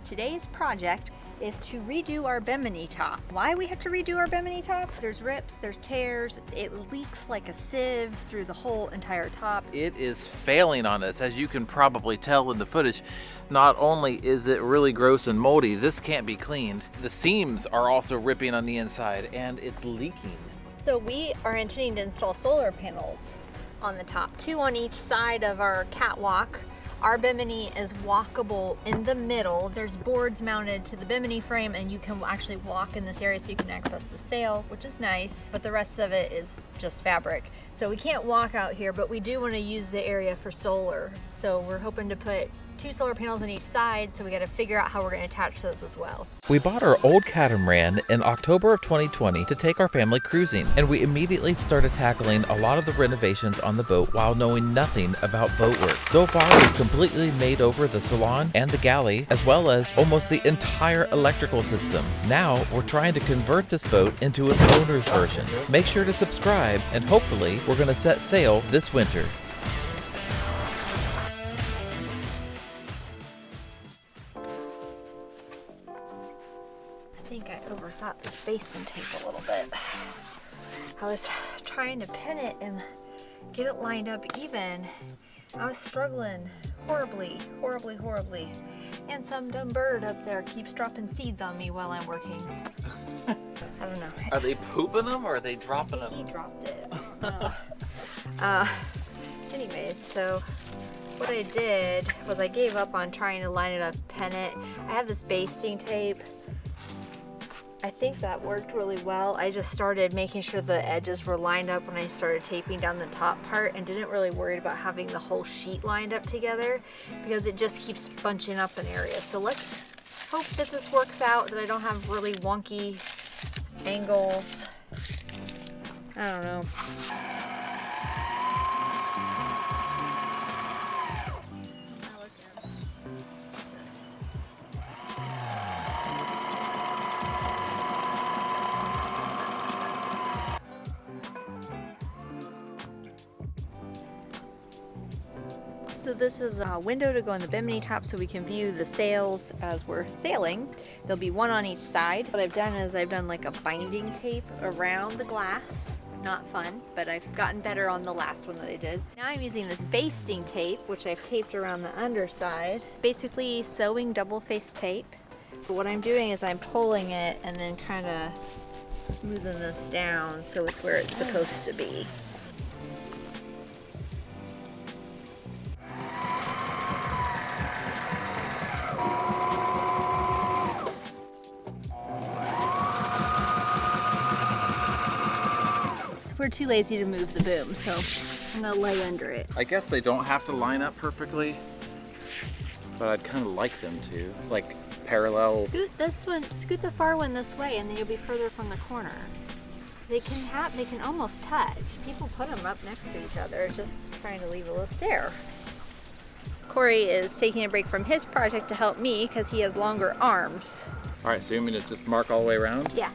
Today's project is to redo our Bimini top. Why we have to redo our Bimini top? There's rips, there's tears, it leaks like a sieve through the whole entire top. It is failing on us, as you can probably tell in the footage. Not only is it really gross and moldy, this can't be cleaned. The seams are also ripping on the inside and it's leaking. So we are intending to install solar panels on the top, 2 on each side of our catwalk. Our Bimini is walkable in the middle. There's boards mounted to the Bimini frame and you can actually walk in this area so you can access the sail, which is nice, but the rest of it is just fabric. So we can't walk out here, but we do want to use the area for solar. So we're hoping to put 2 solar panels on each side, so we got to figure out how we're going to attach those as well. We bought our old Catamaran in October of 2020 to take our family cruising, and we immediately started tackling a lot of the renovations on the boat while knowing nothing about boat work. So far, we've completely made over the salon and the galley, as well as almost the entire electrical system. Now, we're trying to convert this boat into an owner's version. Make sure to subscribe, and hopefully, we're going to set sail this winter. I think I overthought this basting tape a little bit. I was trying to pin it and get it lined up even. I was struggling horribly. And some dumb bird up there keeps dropping seeds on me while I'm working. I don't know. Are they pooping them or are they dropping them? He dropped it. Anyways, so what I did was I gave up on trying to line it up, pin it. I have this basting tape. I think that worked really well. I just started making sure the edges were lined up when I started taping down the top part and didn't really worry about having the whole sheet lined up together because it just keeps bunching up in areas. So let's hope that this works out, that I don't have really wonky angles. I don't know. So this is a window to go in the Bimini top so we can view the sails as we're sailing. There'll be 1 on each side. What I've done is I've done like a binding tape around the glass. Not fun, but I've gotten better on the last one that I did. Now I'm using this basting tape, which I've taped around the underside. Basically sewing double-faced tape. But what I'm doing is I'm pulling it and then kind of smoothing this down so it's where it's supposed to be. We're too lazy to move the boom, so I'm gonna lay under it. I guess they don't have to line up perfectly, but I'd kind of like them to, like parallel. Scoot the far one this way, and then you'll be further from the corner. They can almost touch. People put them up next to each other, just trying to leave a look there. Corey is taking a break from his project to help me because he has longer arms. All right, so you want me to just mark all the way around? Yeah.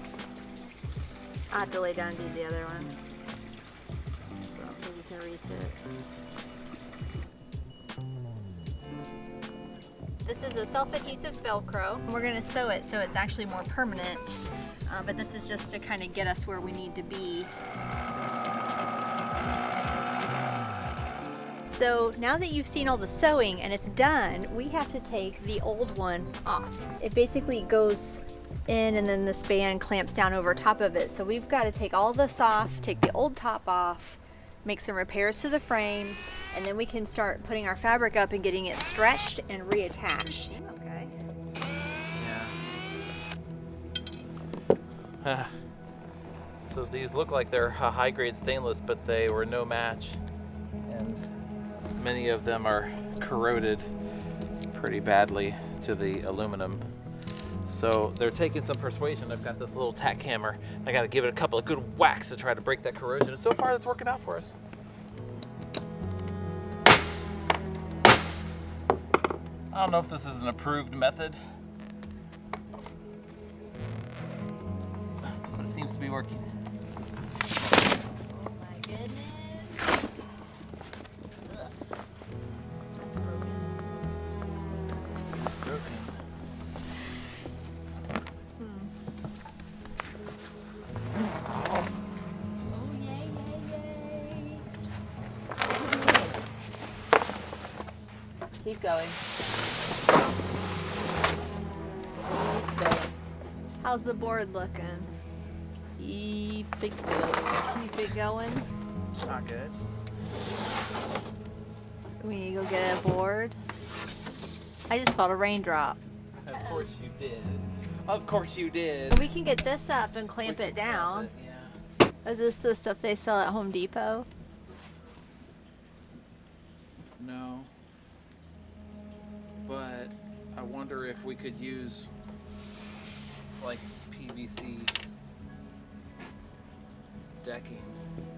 I'll have to lay down and do the other one. I don't think he's gonna reach it. This is a self-adhesive Velcro. We're gonna sew it so it's actually more permanent, but this is just to kind of get us where we need to be. So now that you've seen all the sewing and it's done, we have to take the old one off. It basically goes in and then this band clamps down over top of it. So we've got to take all this off, take the old top off, make some repairs to the frame, and then we can start putting our fabric up and getting it stretched and reattached. Okay. Yeah. So these look like they're high-grade stainless, but they were no match. And many of them are corroded pretty badly to the aluminum. So they're taking some persuasion. I've got this little tack hammer. I got to give it a couple of good whacks to try to break that corrosion. And so far, that's working out for us. I don't know if this is an approved method, but it seems to be working. Oh my goodness. Ugh. That's broken. It's broken. Keep going. How's the board looking? Keep it going. Keep it going. Not good. We need to go get a board. I just felt a raindrop. Of course you did. Of course you did. We can get this up and clamp it down. Is this the stuff they sell at Home Depot? No. But I wonder if we could use like PVC decking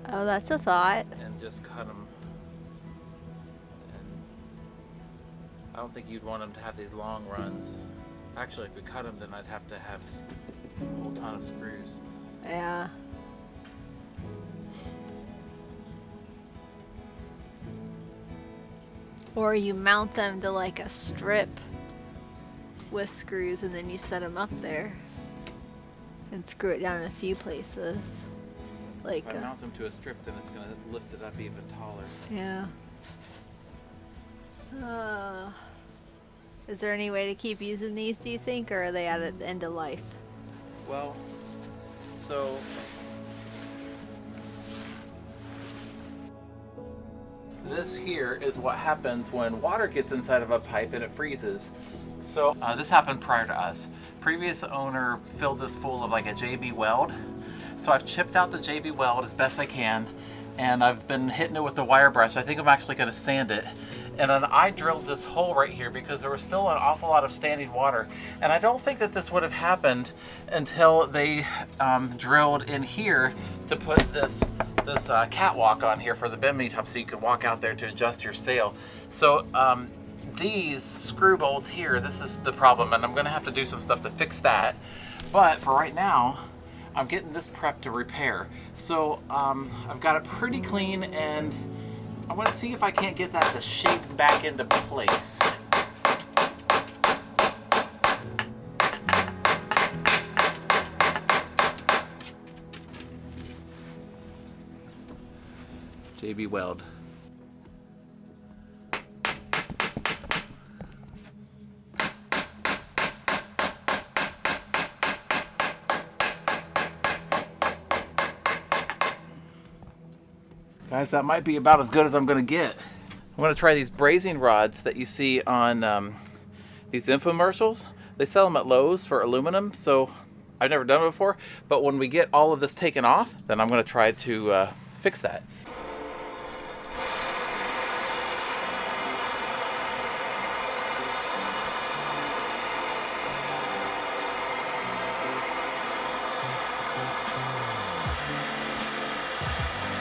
Oh, that's a thought. and just cut them. And I don't think you'd want them to have these long runs. Actually, if we cut them, then I'd have to have a whole ton of screws. Yeah. Or you mount them to like a strip with screws and then you set them up there and screw it down in a few places. Like, If I mount them to a strip, then it's going to lift it up even taller. yeah. Is there any way to keep using these, do you think, or are they at the end of life? Well, so this here is what happens when water gets inside of a pipe and it freezes. So this happened prior to us. Previous owner filled this full of like a JB weld. So I've chipped out the JB weld as best I can, and I've been hitting it with the wire brush. I think I'm actually going to sand it. And then I drilled this hole right here because there was still an awful lot of standing water. And I don't think that this would have happened until they drilled in here to put this catwalk on here for the Bimini top so you could walk out there to adjust your sail. So these screw bolts here, this is the problem, and I'm going to have to do some stuff to fix that. But for right now, I'm getting this prepped to repair. So I've got it pretty clean, and I want to see if I can't get that to shape back into place. JB Weld. Guys, that might be about as good as I'm going to get. I'm going to try these brazing rods that you see on these infomercials. They sell them at Lowe's for aluminum, so I've never done it before. But when we get all of this taken off, then I'm going to try to fix that.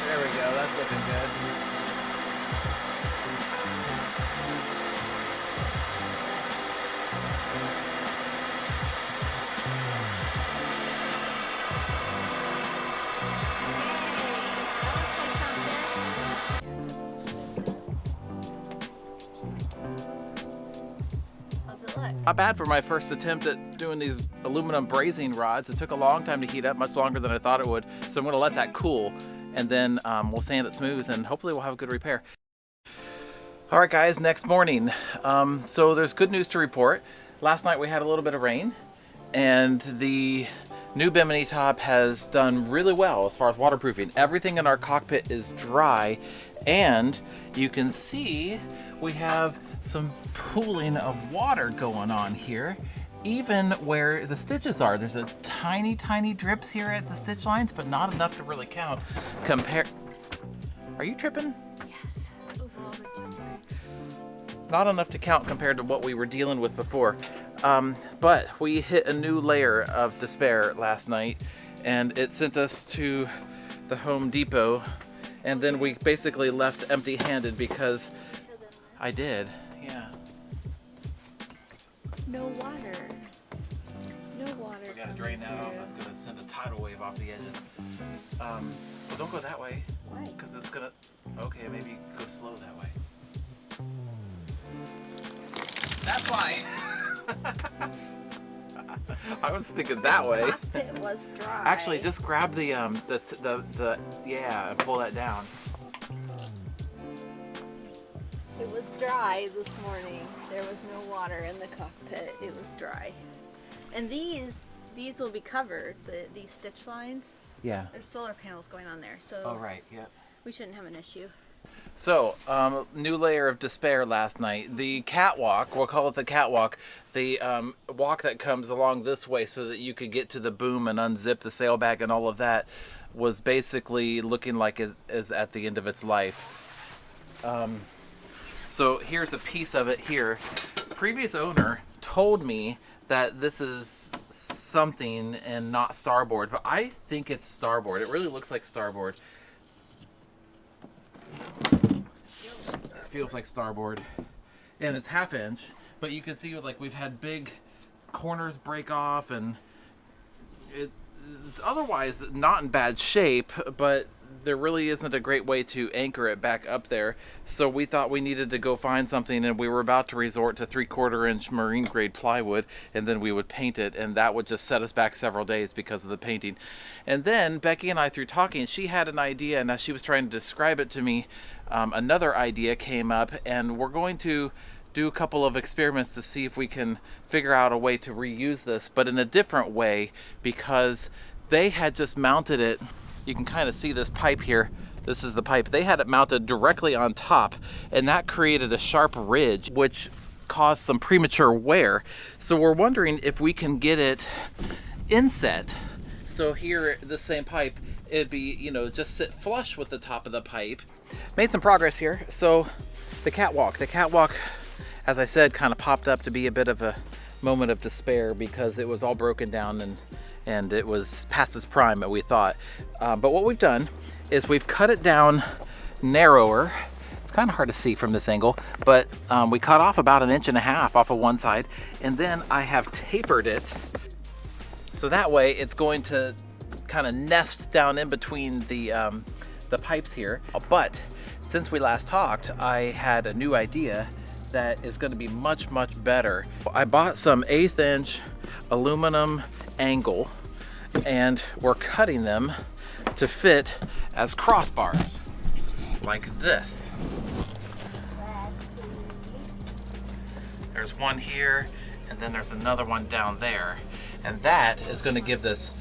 There we go, that's looking good. How's it look? Not bad for my first attempt at doing these aluminum brazing rods. It took a long time to heat up, much longer than I thought it would. So I'm going to let that cool, and then we'll sand it smooth, and hopefully we'll have a good repair. All right, guys, next morning. So there's good news to report. Last night we had a little bit of rain, and the new Bimini top has done really well as far as waterproofing. Everything in our cockpit is dry, and you can see we have some pooling of water going on here, even where the stitches are. There's a tiny, tiny drips here at the stitch lines, but not enough to really count. Are you tripping? Yes. Overall, the jumper. Not enough to count compared to what we were dealing with before. But we hit a new layer of despair last night, and it sent us to the Home Depot, and then we basically left empty-handed because I did, yeah. No water. No water. We gotta drain that off. That's gonna send a tidal wave off the edges. Well, don't go that way. Why? Because it's gonna. Okay, maybe go slow that way. That's why. I was thinking that way. Cockpit was dry. Actually, just grab the yeah, and pull that down. It was dry this morning. There was no water in the cockpit. It was dry. And these will be covered, these stitch lines. Yeah. There's solar panels going on there, so Oh, right, yeah. we shouldn't have an issue. So, new layer of despair last night. The catwalk, we'll call it the catwalk, the walk that comes along this way so that you could get to the boom and unzip the sailbag and all of that, was basically looking like it is at the end of its life. So here's a piece of it here. Previous owner told me that this is something and not starboard, but I think it's starboard. It really looks like starboard. It feels like starboard, and it's 1/2 inch, but you can see like we've had big corners break off, and it's otherwise not in bad shape, but there really isn't a great way to anchor it back up there. So we thought we needed to go find something, and we were about to resort to 3/4 inch marine grade plywood, and then we would paint it, and that would just set us back several days because of the painting. And then Becky and I, through talking, she had an idea, and as she was trying to describe it to me, another idea came up, and we're going to do a couple of experiments to see if we can figure out a way to reuse this, but in a different way, because they had just mounted it. You can kind of see this pipe here. This is the pipe. They had it mounted directly on top, and that created a sharp ridge, which caused some premature wear. So we're wondering if we can get it inset. So here, the same pipe, it'd be, you know, just sit flush with the top of the pipe. Made some progress here. So the catwalk, as I said, kind of popped up to be a bit of a moment of despair because it was all broken down and it was past its prime, we thought. But what we've done is we've cut it down narrower. It's kind of hard to see from this angle, but we cut off about 1.5 inches off of one side, and then I have tapered it so that way it's going to kind of nest down in between the pipes here. But since we last talked, I had a new idea that is going to be much, much better. I bought some 1/8 inch aluminum angle, and we're cutting them to fit as crossbars like this. There's one here, and then there's another one down there, and that is going to give this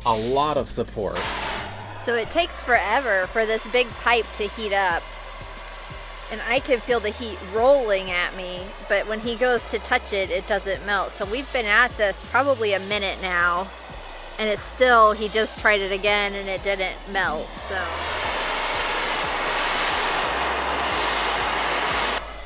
a lot of support. So it takes forever for this big pipe to heat up, and I can feel the heat rolling at me, but when he goes to touch it, it doesn't melt. So we've been at this probably a minute now, and it's still, he just tried it again and it didn't melt. So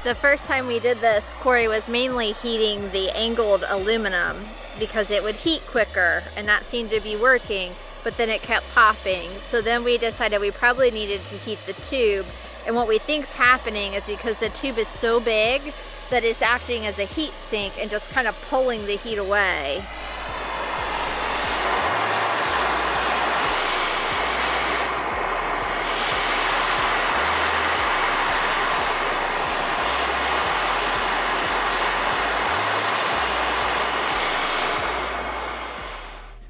the first time we did this, Corey was mainly heating the angled aluminum because it would heat quicker, and that seemed to be working, but then it kept popping. So then we decided we probably needed to heat the tube, and what we think's happening is because the tube is so big that it's acting as a heat sink and just kind of pulling the heat away.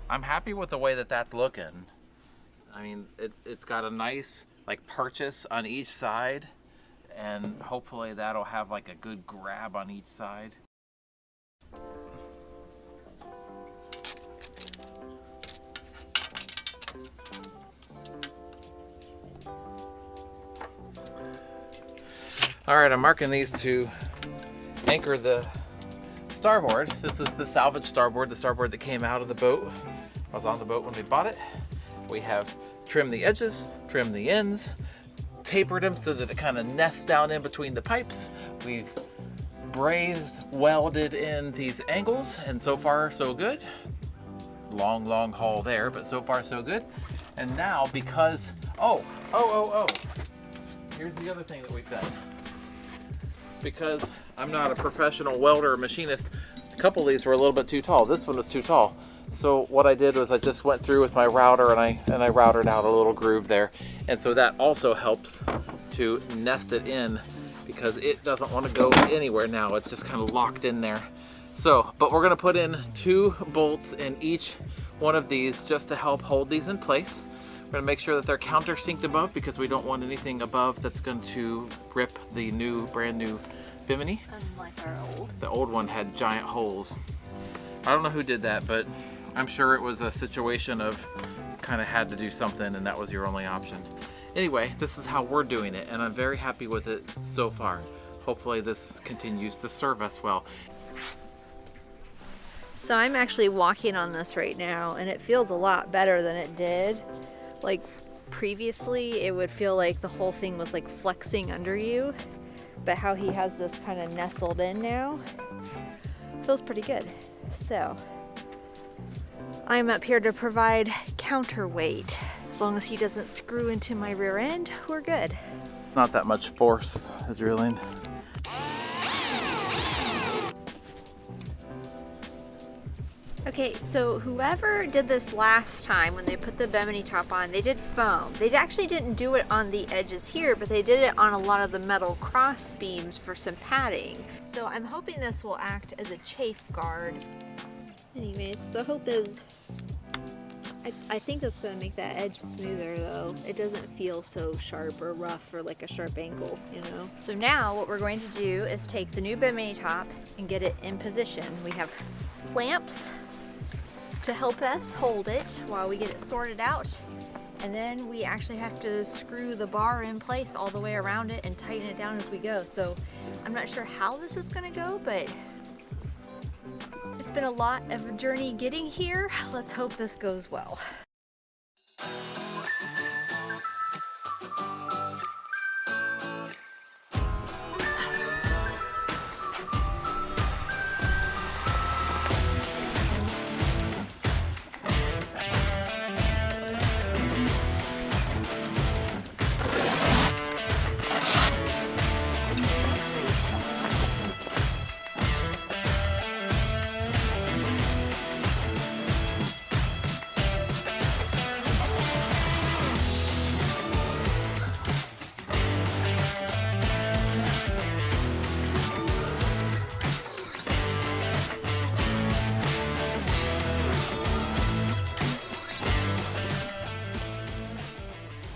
I'm happy with the way that that's looking. I mean, it's got a nice like purchase on each side, and hopefully that'll have like a good grab on each side. All right, I'm marking these to anchor the starboard. This is the salvage starboard, the starboard that came out of the boat. I was on the boat when we bought it. We have trimmed the edges, trimmed the ends, tapered them so that it kind of nests down in between the pipes. We've brazed, welded in these angles, and so far so good. Long haul there, but so far so good. And now because, here's the other thing that we've done. Because I'm not a professional welder or machinist, a couple of these were a little bit too tall. This one was too tall. So what I did was I just went through with my router and I routed out a little groove there. And so that also helps to nest it in because it doesn't want to go anywhere now. It's just kind of locked in there. So, but we're gonna put in 2 bolts in each one of these just to help hold these in place. We're gonna make sure that they're countersinked above because we don't want anything above that's going to rip the brand new Bimini. Unlike our old. The old one had giant holes. I don't know who did that, but I'm sure it was a situation of kind of had to do something and that was your only option. Anyway, this is how we're doing it, and I'm very happy with it so far. Hopefully this continues to serve us well. So I'm actually walking on this right now, and it feels a lot better than it did. Like previously, it would feel like the whole thing was like flexing under you, but how he has this kind of nestled in now feels pretty good. So I'm up here to provide counterweight. As long as he doesn't screw into my rear end, we're good. Not that much force, the drilling. Okay, so whoever did this last time when they put the Bimini top on, they did foam. They actually didn't do it on the edges here, but they did it on a lot of the metal cross beams for some padding. So I'm hoping this will act as a chafe guard. Anyways, the hope is, I think that's gonna make that edge smoother though. It doesn't feel so sharp or rough or like a sharp angle, you know? So now what we're going to do is take the new Bimini top and get it in position. We have clamps to help us hold it while we get it sorted out, and then we actually have to screw the bar in place all the way around it and tighten it down as we go. So I'm not sure how this is gonna go, but it's been a lot of a journey getting here. Let's hope this goes well.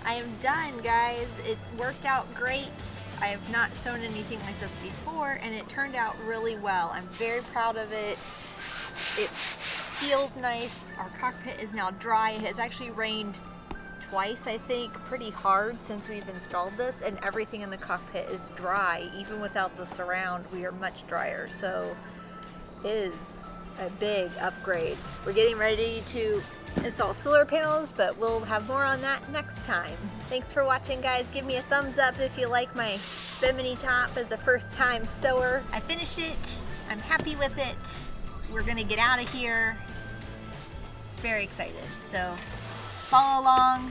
I am done, guys. It worked out great. I have not sewn anything like this before, and it turned out really well. I'm very proud of it. It feels nice. Our cockpit is now dry. It has actually rained twice, I think, pretty hard since we've installed this, and everything in the cockpit is dry. Even without the surround, we are much drier. So it is a big upgrade. We're getting ready to install solar panels, but we'll have more on that next time. Thanks for watching, guys. Give me a thumbs up if you like my Bimini top as a first-time sewer. I finished it. I'm happy with it. We're gonna get out of here. Very excited. So follow along,